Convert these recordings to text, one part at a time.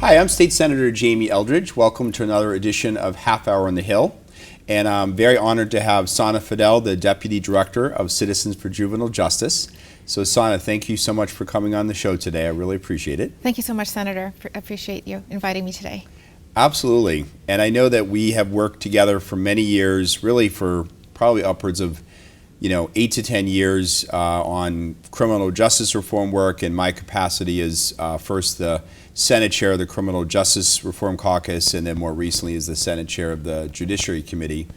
Hi, I'm State Senator Jamie Eldridge. Welcome to another edition of Half Hour on the Hill. And I'm very honored to have Sana Fadel, the Deputy Director of Citizens for Juvenile Justice. So Sana, thank you so much for coming on the show today. I really appreciate it. Thank you so much, Senator. I appreciate you inviting me today. Absolutely. And I know that we have worked together for many years, really for probably upwards of 8 to 10 years on criminal justice reform work, and my capacity is first the Senate Chair of the Criminal Justice Reform Caucus, and then more recently as the Senate Chair of the Judiciary Committee.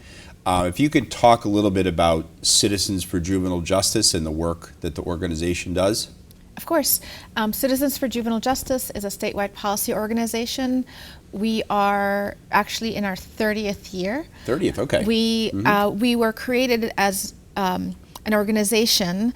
If you could talk a little bit about Citizens for Juvenile Justice and the work that the organization does. Of course. Citizens for Juvenile Justice is a statewide policy organization. We are actually in our 30th year. 30th, okay. We were created as an organization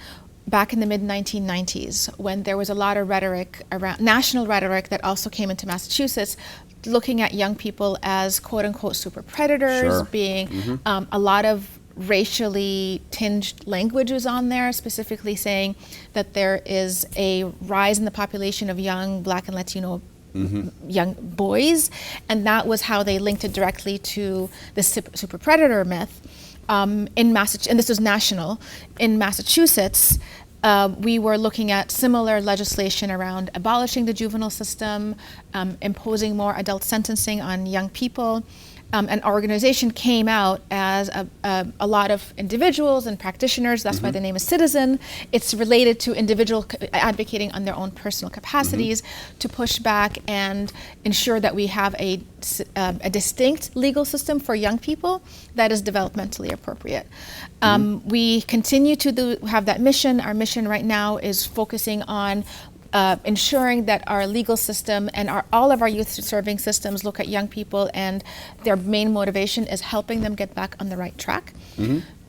back in the mid-1990s when there was a lot of rhetoric around, national rhetoric that also came into Massachusetts, looking at young people as quote-unquote super predators, Sure. being a lot of racially tinged language was on there, specifically saying that there is a rise in the population of young Black and Latino young boys, and that was how they linked it directly to the super predator myth. In Massachusetts, and this was national, in Massachusetts, we were looking at similar legislation around abolishing the juvenile system, imposing more adult sentencing on young people. An organization came out as a lot of individuals and practitioners. That's why the name is Citizen. It's related to individual advocating on their own personal capacities to push back and ensure that we have a distinct legal system for young people that is developmentally appropriate. We continue to have that mission. Our mission right now is focusing on ensuring that our legal system and all of our youth serving systems look at young people, and their main motivation is helping them get back on the right track.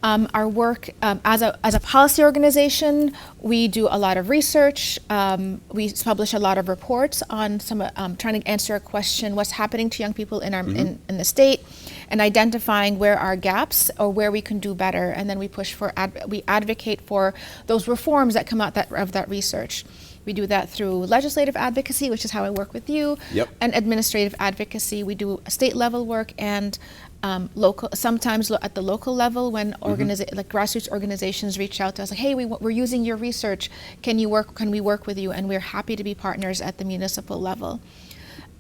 Our work as a policy organization, we do a lot of research. We publish a lot of reports on trying to answer a question: what's happening to young people in our in the state, and identifying where are gaps or where we can do better. And then we push for we advocate for those reforms that come out of that research. We do that through legislative advocacy, which is how I work with you, and administrative advocacy. We do state level work and local, sometimes at the local level when like grassroots organizations reach out to us, like, hey, we're using your research. Can we work with you? And we're happy to be partners at the municipal level.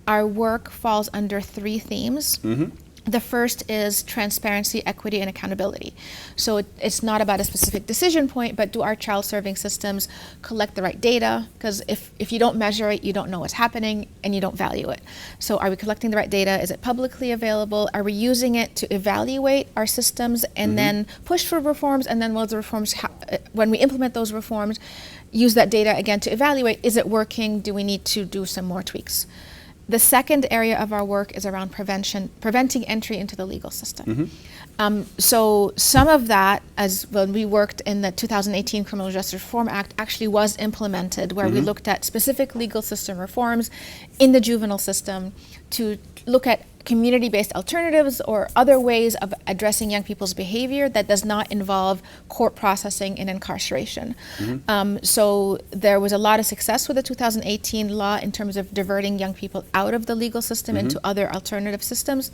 Our work falls under 3 themes. The first is transparency, equity, and accountability. So it's not about a specific decision point, but do our child serving systems collect the right data? Because if you don't measure it, you don't know what's happening and you don't value it. So are we collecting the right data? Is it publicly available? Are we using it to evaluate our systems and then push for reforms? And then when we implement those reforms, use that data again to evaluate, is it working? Do we need to do some more tweaks? The second area of our work is around preventing entry into the legal system. So some of that, as when we worked in the 2018 Criminal Justice Reform Act, actually was implemented, where we looked at specific legal system reforms in the juvenile system to look at community-based alternatives or other ways of addressing young people's behavior that does not involve court processing and incarceration. So there was a lot of success with the 2018 law in terms of diverting young people out of the legal system into other alternative systems.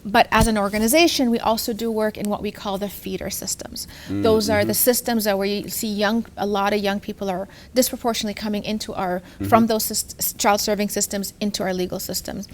But as an organization, we also do work in what we call the feeder systems. Those are the systems where you see a lot of young people are disproportionately coming into from those child serving systems into our legal systems.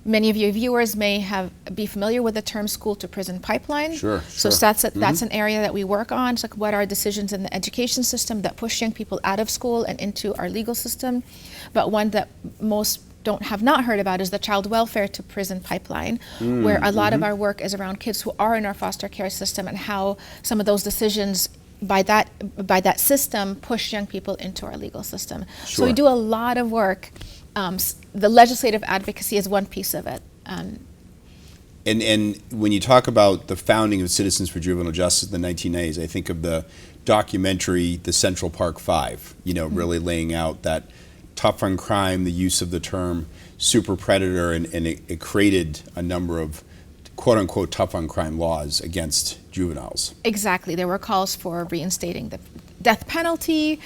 Many of your viewers may be familiar with the term school to prison pipeline. Sure. So that's an area that we work on. It's like, what are decisions in the education system that push young people out of school and into our legal system? But one that most have not heard about is the child welfare to prison pipeline, where a lot of our work is around kids who are in our foster care system and how some of those decisions by that system push young people into our legal system. So we do a lot of work. The legislative advocacy is one piece of it. And when you talk about the founding of Citizens for Juvenile Justice in the 1990s, I think of the documentary, The Central Park Five, really laying out that tough on crime, the use of the term super predator, and it created a number of quote-unquote tough on crime laws against juveniles. Exactly. There were calls for reinstating the death penalty,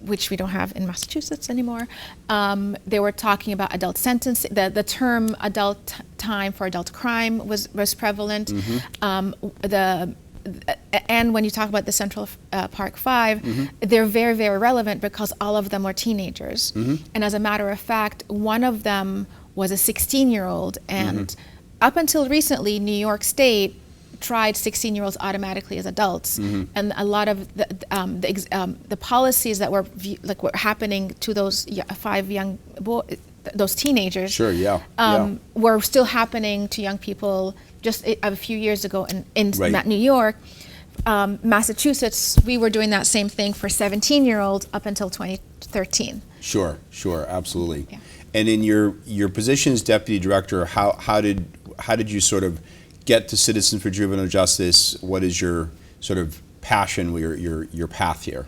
which we don't have in Massachusetts anymore. They were talking about adult sentence. The term adult time for adult crime was prevalent. And when you talk about the Central Park Five, they're very, very relevant because all of them were teenagers. And as a matter of fact, one of them was a 16-year-old. And up until recently, New York State tried 16-year-olds automatically as adults, and a lot of the policies that were were happening to those 5 young boys, those teenagers, were still happening to young people just a few years ago in New York. Massachusetts, we were doing that same thing for 17-year-olds up until 2013. Sure, absolutely. Yeah. And in your position as deputy director, how did you sort of get to Citizens for Juvenile Justice? What is your sort of passion, your path here?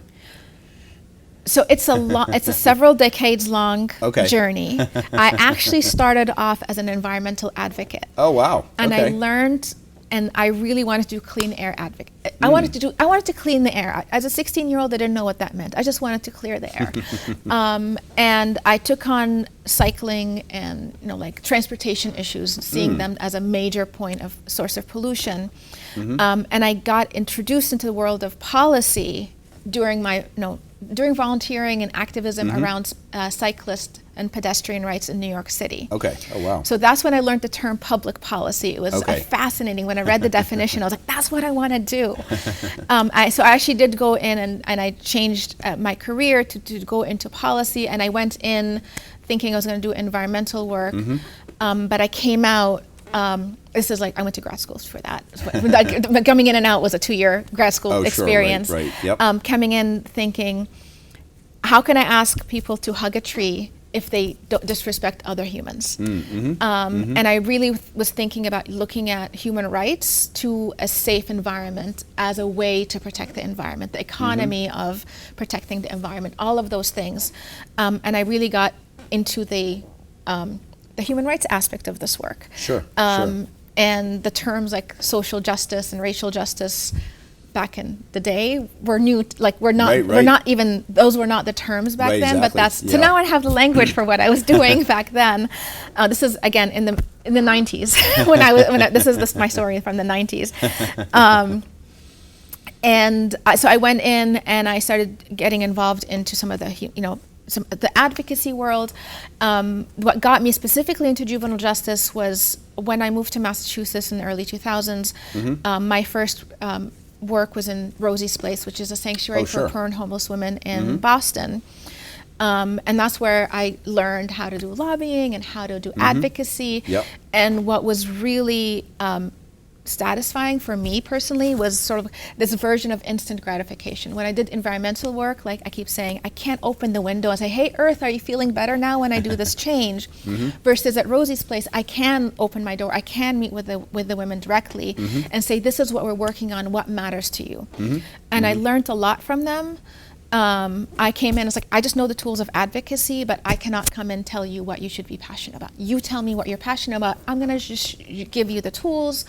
So it's a several decades long journey. I actually started off as an environmental advocate. Oh wow! And I learned, and I really wanted to do clean air advocate. I wanted to clean the air. As a 16-year-old, I didn't know what that meant. I just wanted to clear the air. And I took on cycling and like transportation issues, seeing them as a major source of pollution. And I got introduced into the world of policy during during volunteering and activism around cyclist and pedestrian rights in New York City. Okay. Oh wow. So that's when I learned the term public policy. It was fascinating. When I read the definition, I was like, that's what I want to do. So I actually did go in and I changed my career to go into policy, and I went in thinking I was going to do environmental work, but I came out. This is I went to grad schools for that. Coming in and out was a 2-year grad school experience. Sure, right. Yep. Coming in thinking, how can I ask people to hug a tree if they don't disrespect other humans? And I really was thinking about looking at human rights to a safe environment as a way to protect the environment, the economy of protecting the environment, all of those things. And I really got into the human rights aspect of this work. Sure. And the terms like social justice and racial justice back in the day were new. We're not even, those were not the terms back then. Exactly. But so now I have the language for what I was doing back then. This is again in the 90s this is my story from the 90s. So I went in and I started getting involved into some of the advocacy world. What got me specifically into juvenile justice was when I moved to Massachusetts in the early 2000s. My first work was in Rosie's Place, which is a sanctuary for poor and homeless women in Boston. And that's where I learned how to do lobbying and how to do advocacy. And what was really satisfying for me personally was sort of this version of instant gratification. When I did environmental work, I keep saying, I can't open the window and say, hey, Earth, are you feeling better now when I do this change? Versus at Rosie's Place, I can open my door, I can meet with the women directly and say, this is what we're working on, what matters to you. And I learned a lot from them. I came in, it's I just know the tools of advocacy, but I cannot come and tell you what you should be passionate about. You tell me what you're passionate about. I'm going to just give you the tools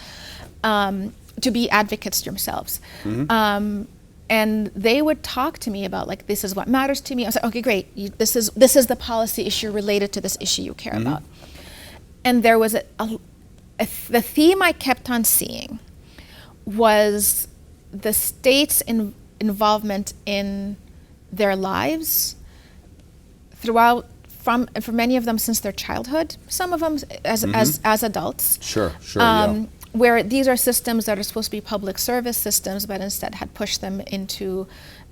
to be advocates yourselves. And they would talk to me about this is what matters to me. I was like, okay, great. This is the policy issue related to this issue you care about. And there was the theme I kept on seeing was the state's involvement in their lives throughout, for many of them since their childhood, some of them as adults. Sure. Where these are systems that are supposed to be public service systems, but instead had pushed them into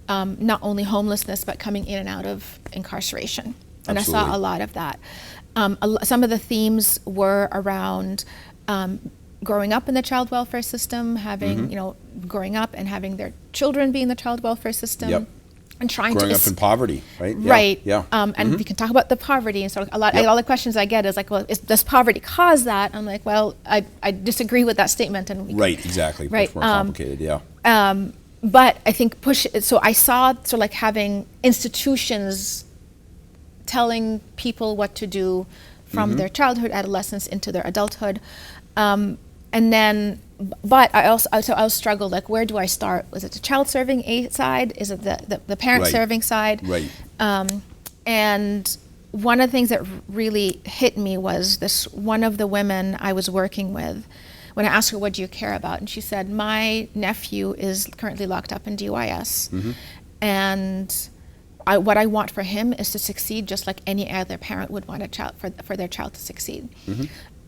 not only homelessness, but coming in and out of incarceration. And I saw a lot of that. Some of the themes were around growing up in the child welfare system, having, growing up and having their children be in the child welfare system. And trying growing up in poverty, right? Right. And we can talk about the poverty and sort of all the questions I get is does poverty cause that? I'm like, well, I disagree with that statement. And exactly. Right. Much more complicated, but I think so I saw sort of having institutions telling people what to do from their childhood, adolescence into their adulthood. And then but I also struggled, like, where do I start? Was it the child serving aid side? Is it the parent Right. serving side? Right. And one of the things that really hit me was this, one of the women I was working with, when I asked her, what do you care about? And she said, my nephew is currently locked up in DYS. And what I want for him is to succeed just like any other parent would want a child, for their child to succeed.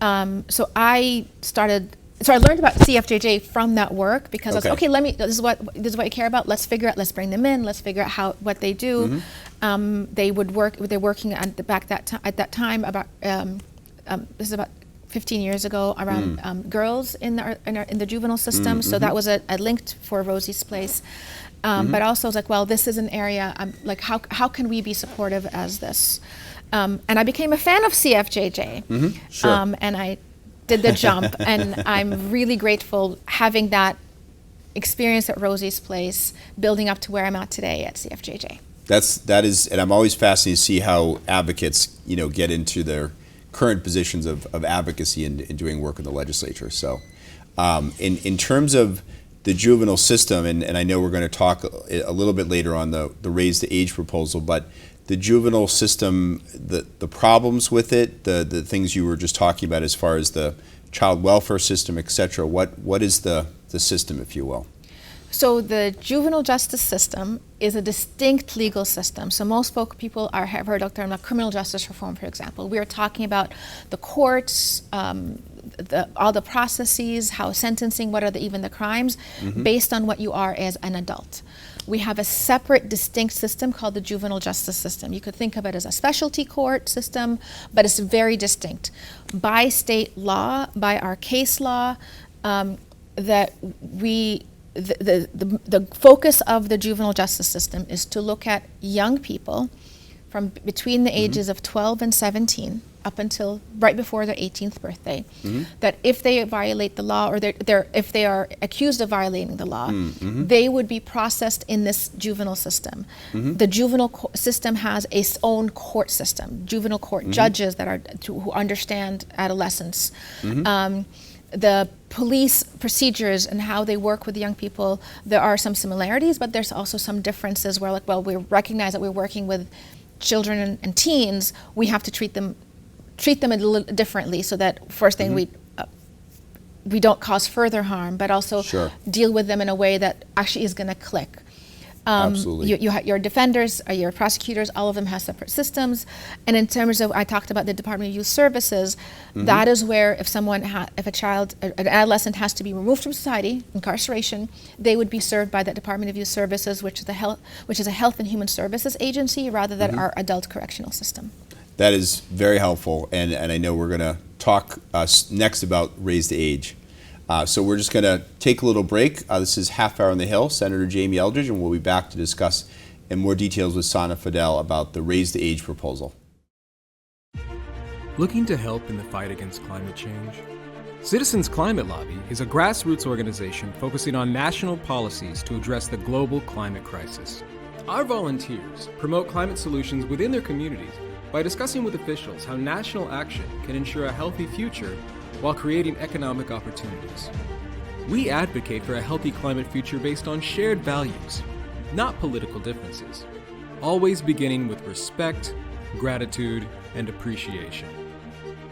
So I learned about CFJJ from that work, because I was like, okay, this is what you care about. Let's figure out. Let's bring them in. Let's figure out what they do. They're working at that time about this is about 15 years ago, around girls in the juvenile system. So that was a link for Rosie's Place. But also I was like, well, this is an area, like, how can we be supportive as this? And I became a fan of CFJJ. Sure. And I did the jump, and I'm really grateful having that experience at Rosie's Place, building up to where I'm at today at CFJJ. That is, and I'm always fascinated to see how advocates, get into their current positions of advocacy and doing work in the legislature. So, in terms of the juvenile system, and I know we're going to talk a little bit later on the raise the age proposal, but the juvenile system, the problems with it, the things you were just talking about as far as the child welfare system, et cetera, what is the system, if you will? So the juvenile justice system is a distinct legal system. So most people have heard of the term like criminal justice reform, for example. We are talking about the courts, all the processes, how sentencing, what are even the crimes, based on what you are as an adult. We have a separate, distinct system called the juvenile justice system. You could think of it as a specialty court system, but it's very distinct. By state law, by our case law, that the focus of the juvenile justice system is to look at young people from between the ages of 12 and 17 up until right before their 18th birthday, that if they violate the law, or if they are accused of violating the law, they would be processed in this juvenile system. The juvenile system has its own court system, juvenile court judges who understand adolescence. The police procedures and how they work with young people, there are some similarities, but there's also some differences where, like, well, we recognize that we're working with children and teens, we have to treat them a little differently, so that first thing we don't cause further harm, but also deal with them in a way that actually is going to click. Absolutely. Your defenders, your prosecutors, all of them have separate systems. And in terms of, I talked about the Department of Youth Services, that is where if an adolescent has to be removed from society, incarceration, they would be served by the Department of Youth Services, which is a health and human services agency, rather than our adult correctional system. That is very helpful, and I know we're going to talk next about raise the age. So we're just going to take a little break. This is Half Hour on the Hill, Senator Jamie Eldridge, and we'll be back to discuss in more details with Sana Fadel about the raise the age proposal. Looking to help in the fight against climate change? Citizens Climate Lobby is a grassroots organization focusing on national policies to address the global climate crisis. Our volunteers promote climate solutions within their communities by discussing with officials how national action can ensure a healthy future while creating economic opportunities. We advocate for a healthy climate future based on shared values, not political differences, always beginning with respect, gratitude, and appreciation.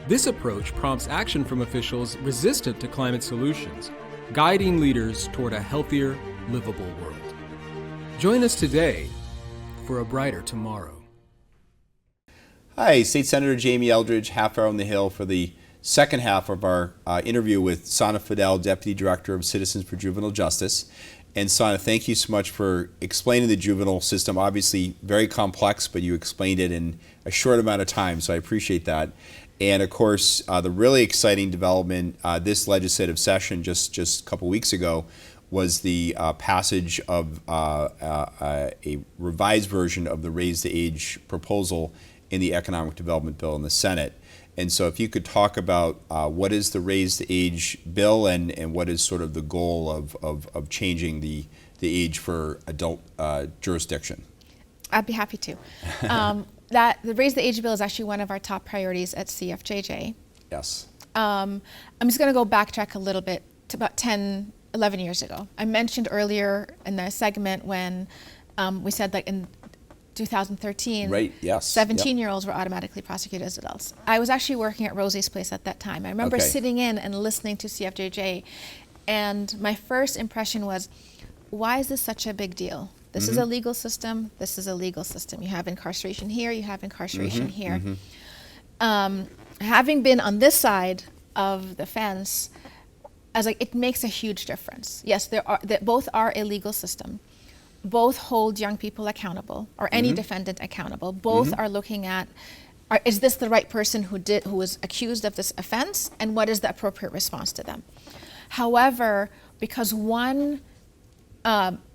This approach prompts action from officials resistant to climate solutions, guiding leaders toward a healthier, livable world. Join us today for a brighter tomorrow. Hi, State Senator Jamie Eldridge, Half Hour on the Hill, for the second half of our interview with Sana Fadel, Deputy Director of Citizens for Juvenile Justice. And Sana, thank you so much for explaining the juvenile system. Obviously very complex, but you explained it in a short amount of time, so I appreciate that. And of course, the really exciting development this legislative session just a couple weeks ago was the passage of a revised version of the Raise the Age proposal in the Economic Development Bill in the Senate. And so if you could talk about what is the Raise the Age bill and what is sort of the goal of changing the age for adult jurisdiction. I'd be happy to. The Raise the Age bill is actually one of our top priorities at CFJJ. Yes. I'm just going to go backtrack a little bit to about 10, 11 years ago. I mentioned earlier in the segment when we said that in 2013, Right, yes. 17-year-olds were automatically prosecuted as adults. I was actually working at Rosie's Place at that time. I remember Okay. sitting in and listening to CFJJ, and my first impression was, why is this such a big deal? This is a legal system. This is a legal system. You have incarceration here. You have incarceration here. Having been on this side of the fence, I was like, it makes a huge difference. Yes, both are a legal system. Both hold young people accountable, or any defendant accountable. Both are looking at, is this the right person who was accused of this offense, and what is the appropriate response to them? However, because one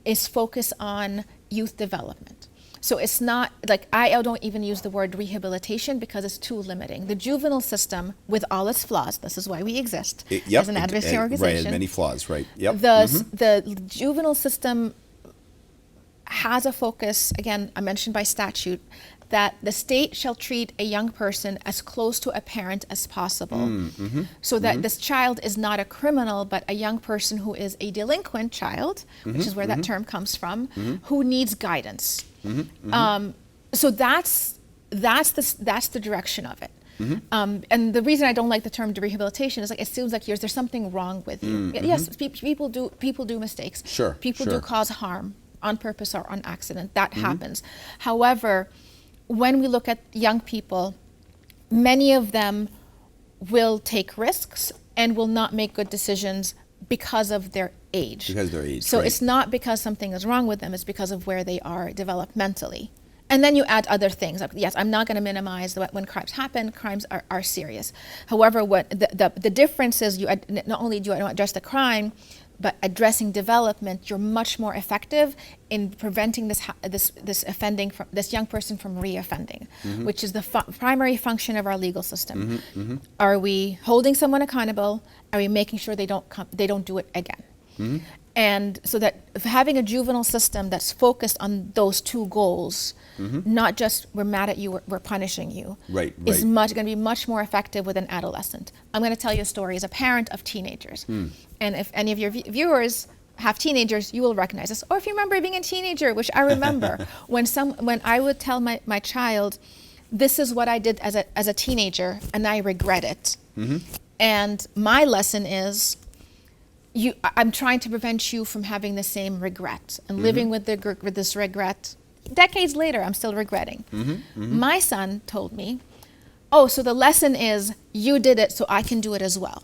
is focused on youth development, so it's not like, I don't even use the word rehabilitation because it's too limiting. The juvenile system, with all its flaws, this is why we exist as an advocacy organization. Right, many flaws, right. Yep. The juvenile system has a focus, again, I mentioned by statute, that the state shall treat a young person as close to a parent as possible, so that this child is not a criminal, but a young person who is a delinquent child, which is where that term comes from, who needs guidance. So that's the direction of it. And the reason I don't like the term rehabilitation is, like, it seems like there's something wrong with you. Yes, people do mistakes. Sure, People sure. do cause harm on purpose or on accident. That happens. However, when we look at young people, many of them will take risks and will not make good decisions because of their age. Because of their age, So right. it's not because something is wrong with them, it's because of where they are developmentally. And then you add other things. Like, yes, I'm not going to minimize that when crimes happen, crimes are serious. However, what the difference is, not only do I not address the crime, but addressing development, you're much more effective in preventing this offending, from this young person from reoffending, which is the primary function of our legal system. Are we holding someone accountable? Are we making sure they don't do it again? And so that having a juvenile system that's focused on those two goals, not just we're mad at you, we're punishing you, is going to be much more effective with an adolescent. I'm going to tell you a story as a parent of teenagers. And if any of your viewers have teenagers, you will recognize this. Or if you remember being a teenager, which I remember, when I would tell my child, this is what I did as a teenager, and I regret it. And my lesson is, I'm trying to prevent you from having the same regret and living with this regret. Decades later, I'm still regretting. My son told me, oh, so the lesson is you did it, so I can do it as well,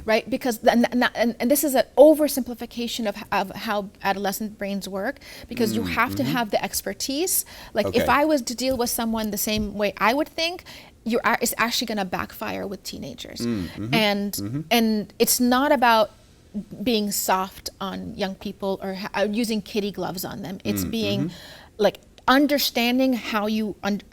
right? Because and this is an oversimplification of how adolescent brains work, because you have to have the expertise. Like, if I was to deal with someone the same way I would think, it's actually going to backfire with teenagers. And it's not about being soft on young people or using kitty gloves on them. It's being like understanding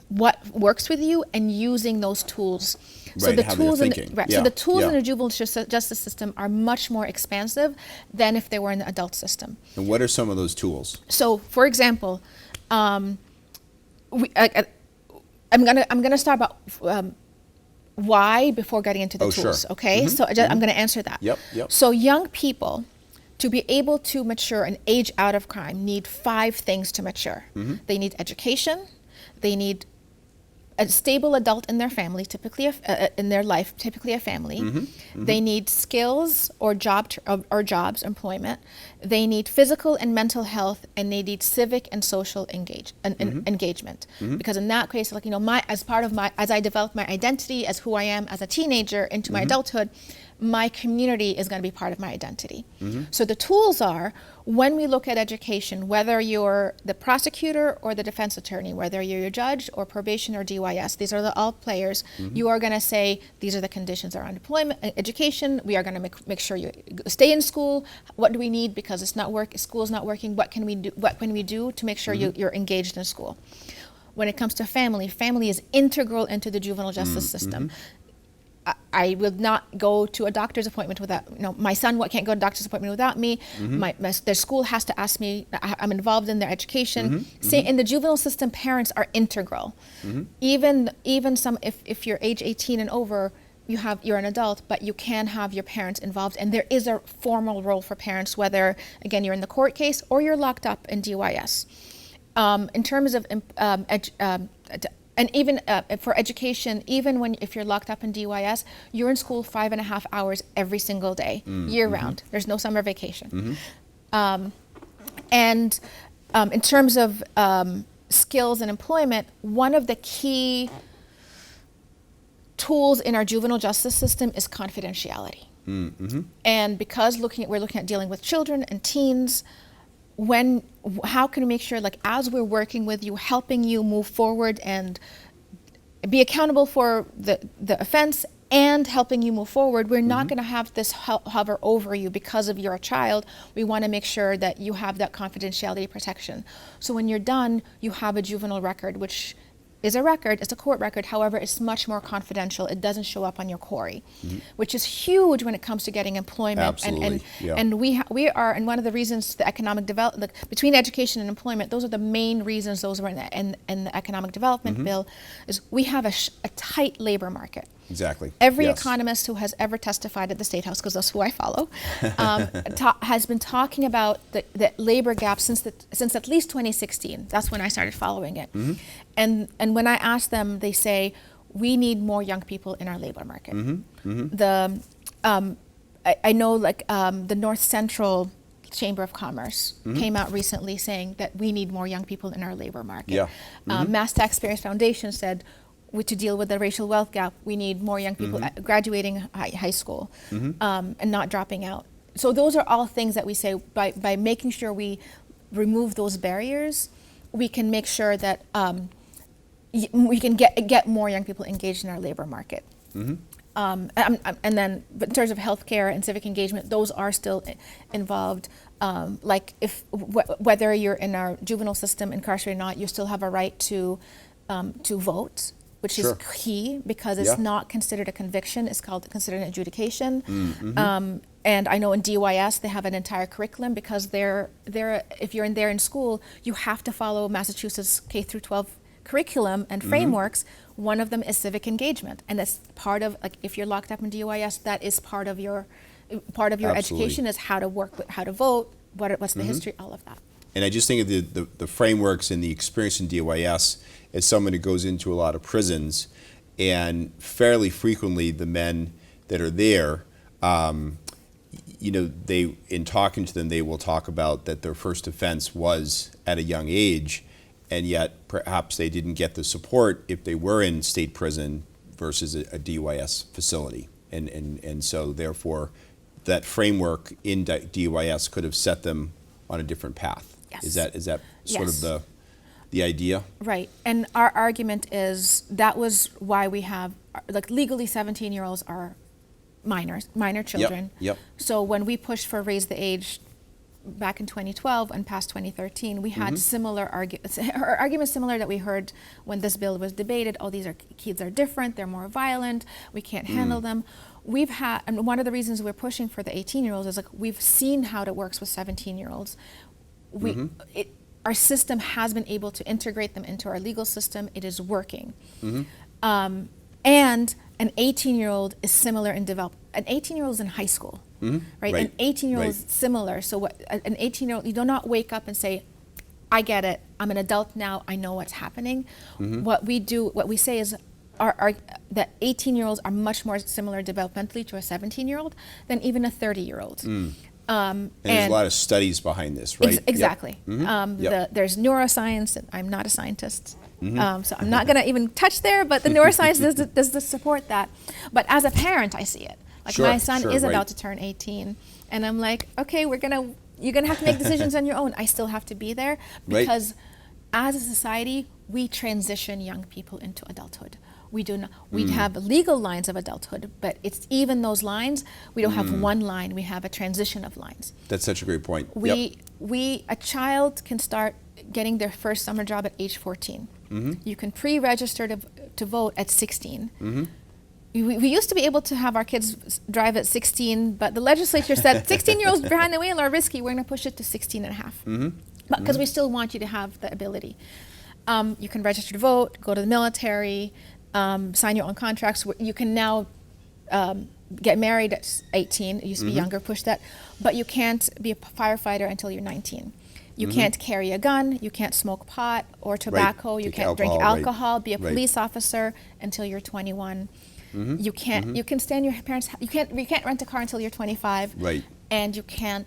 what works with you and using those tools. So the tools so the tools in the juvenile justice system are much more expansive than if they were in the adult system. And what are some of those tools? So, for example, I'm gonna start about why before getting into the tools. Sure. Okay, so I'm going to answer that. Yep. So young people, to be able to mature and age out of crime, need 5 things to mature. They need education. They need a stable adult in their family, typically in their life, typically a family. They need skills or jobs, employment. They need physical and mental health, and they need civic and social engagement. Because in that case, like, as I develop my identity as who I am as a teenager into my adulthood, my community is going to be part of my identity. So the tools are, when we look at education, whether you're the prosecutor or the defense attorney, whether you're a judge or probation or DYS, these are all players, you are going to say, these are the conditions around employment, education, we are going to make sure you stay in school, what do we need because school's not working, what can we do to make sure you're engaged in school. When it comes to family is integral into the juvenile justice system. I will not go to a doctor's appointment without, my son can't go to a doctor's appointment without me. Their school has to ask me, I'm involved in their education. In the juvenile system, parents are integral. Even some, if you're age 18 and over, you're an adult, but you can have your parents involved, and there is a formal role for parents, whether again you're in the court case or you're locked up in DYS. In terms of and even for education, even if you're locked up in DYS, you're in school 5.5 hours every single day, year round. There's no summer vacation. And in terms of skills and employment, one of the key tools in our juvenile justice system is confidentiality. And because we're looking at dealing with children and teens, how can we make sure, like, as we're working with you, helping you move forward and be accountable for the offense and helping you move forward, we're not going to have this hover over you because of you're a child. We want to make sure that you have that confidentiality protection. So when you're done, you have a juvenile record, which is a record, it's a court record, however, it's much more confidential. It doesn't show up on your query, which is huge when it comes to getting employment. Absolutely. And we are, and one of the reasons the economic development, between education and employment, those are the main reasons those were in the economic development bill, is we have a tight labor market. Exactly. Every economist who has ever testified at the State House, because that's who I follow, has been talking about the labor gap since at least 2016. That's when I started following it. And when I ask them, they say, we need more young people in our labor market. I know, like, the North Central Chamber of Commerce came out recently saying that we need more young people in our labor market. Mass Taxpayers Foundation said, to deal with the racial wealth gap, we need more young people graduating high school and not dropping out. So those are all things that we say, by making sure we remove those barriers, we can make sure that we can get more young people engaged in our labor market. And then, but in terms of healthcare and civic engagement, those are still involved. Like, whether you're in our juvenile system incarcerated or not, you still have a right to vote, which is key, because it's not considered a conviction. It's considered an adjudication. And I know in DYS they have an entire curriculum, because if you're in school, you have to follow Massachusetts K through 12 curriculum and frameworks. One of them is civic engagement, and that's part of, like, if you're locked up in DYS, that is part of your education, is how to how to vote, what's the history, all of that. And I just think of the frameworks and the experience in DYS as someone who goes into a lot of prisons, and fairly frequently the men that are there, in talking to them, they will talk about that their first offense was at a young age, and yet perhaps they didn't get the support if they were in state prison versus a DYS facility. And so therefore that framework in DYS could have set them on a different path. Is that sort of the idea? Right. And our argument is that was why we have, like, legally 17-year-olds are minor children. So when we pushed for raise the age back in 2012 and past 2013, we had similar arguments similar that we heard when this bill was debated. Oh, kids are different, they're more violent, we can't handle them. And one of the reasons we're pushing for the 18-year-olds is, like, we've seen how it works with 17-year-olds. Our system has been able to integrate them into our legal system. It is working. And an 18-year-old is similar in development. An 18-year-old is in high school, right? An 18-year-old is similar. So an 18-year-old, you do not wake up and say, I get it, I'm an adult now, I know what's happening. What we say is that 18-year-olds are much more similar developmentally to a 17-year-old than even a 30-year-old. And there's a lot of studies behind this, right? Exactly. There's neuroscience, and I'm not a scientist, so I'm not going to even touch there, but the neuroscience does support that. But as a parent, I see it. Like, my son is about to turn 18, and I'm like, okay, you're going to have to make decisions on your own. I still have to be there, because as a society, we transition young people into adulthood. We do not. We have legal lines of adulthood, but it's even those lines. We don't have one line. We have a transition of lines. That's such a great point. A child can start getting their first summer job at age 14. You can pre-register to vote at 16. We used to be able to have our kids drive at 16, but the legislature said 16-year-olds behind the wheel are risky. We're going to push it to 16 and a half, because we still want you to have the ability. You can register to vote, go to the military. Sign your own contracts. You can now get married at 18. It used to be younger, push that. But you can't be a firefighter until you're 19. You can't carry a gun, you can't smoke pot or tobacco, you Take can't drink alcohol, alcohol, be a right. police officer until you're 21. You can't, you can stay in your parents' you can't rent a car until you're 25. Right. And you can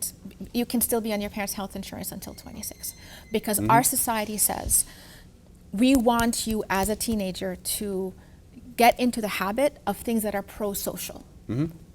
still be on your parents' health insurance until 26. Because our society says, we want you as a teenager to get into the habit of things that are pro-social.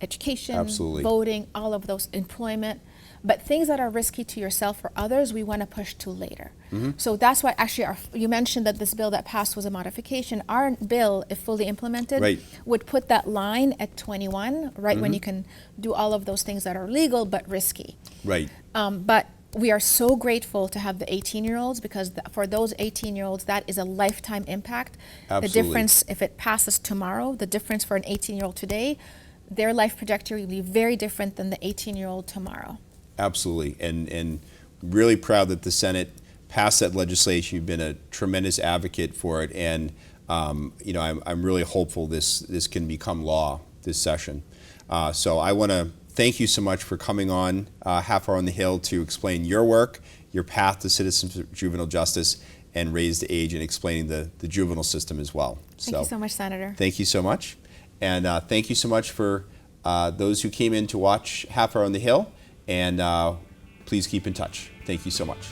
Education, Absolutely. voting, all of those, employment. But things that are risky to yourself or others, we want to push to later. So that's why actually you mentioned that this bill that passed was a modification. Our bill, if fully implemented, Right. would put that line at 21, right, when you can do all of those things that are legal but risky. Right. But we are so grateful to have the 18-year-olds because for those 18-year-olds, that is a lifetime impact. Absolutely. The difference, if it passes tomorrow, the difference for an 18-year-old today, their life trajectory will be very different than the 18-year-old tomorrow. Absolutely, and really proud that the Senate passed that legislation. You've been a tremendous advocate for it, and you know, I'm really hopeful this can become law this session. So I want to thank you so much for coming on Half Hour on the Hill to explain your work, your path to citizenship, juvenile justice, and raise the age, and explaining the juvenile system as well. Thank you so much, Senator. Thank you so much, and thank you so much for those who came in to watch Half Hour on the Hill. And please keep in touch. Thank you so much.